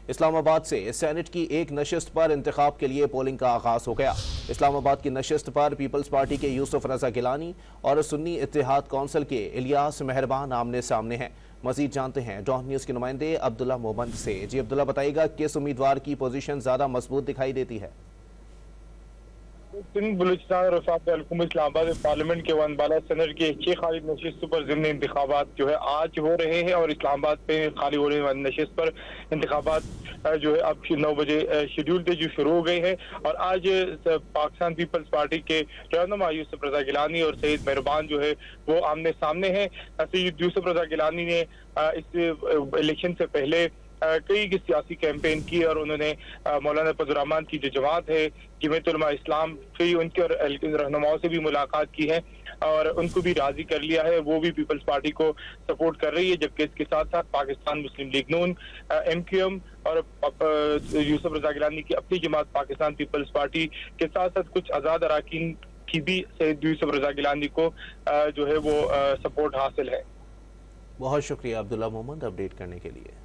اسلام آباد سے سینٹ کی ایک نشست پر انتخاب کے لیے پولنگ کا آغاز ہو گیا۔ اسلام آباد کی نشست پر پیپلز پارٹی کے یوسف رضا گیلانی اور سنی اتحاد کونسل کے الیاس مہربان آمنے سامنے ہیں۔ مزید جانتے ہیں ڈان نیوز کے نمائندے عبداللہ محمد سے۔ جی عبداللہ، بتائیے گا کس امیدوار کی پوزیشن زیادہ مضبوط دکھائی دیتی ہے؟ سندھ بلوچستان اور وفاق الحکومت اسلام آباد پارلیمنٹ کے ون بالا سینٹ کی 6 خالی نشستوں پر ضمنی انتخابات جو ہے آج ہو رہے ہیں، اور اسلام آباد پہ خالی ہو رہے ون نشست پر انتخابات جو ہے اب 9 بجے شیڈول تھے جو شروع ہو گئے ہیں۔ اور آج پاکستان پیپلز پارٹی کے رہنما یوسف رضا گیلانی اور سید مہربان جو ہے وہ آمنے سامنے ہیں۔ سید یوسف رضا گیلانی نے اس الیکشن سے پہلے کئی سیاسی کیمپین کی، اور انہوں نے مولانا فضل الرحمان کی جو جماعت ہے جمعیت علماء اسلام کی، ان کے رہنماؤں سے بھی ملاقات کی ہے اور ان کو بھی راضی کر لیا ہے۔ وہ بھی پیپلز پارٹی کو سپورٹ کر رہی ہے، جبکہ اس کے ساتھ ساتھ پاکستان مسلم لیگ نون، MQM اور یوسف رضا گیلانی کی اپنی جماعت پاکستان پیپلز پارٹی کے ساتھ ساتھ کچھ آزاد اراکین کی بھی سید یوسف رضا گیلانی کو جو ہے وہ سپورٹ حاصل ہے۔ بہت شکریہ عبداللہ محمد اپڈیٹ کرنے کے لیے۔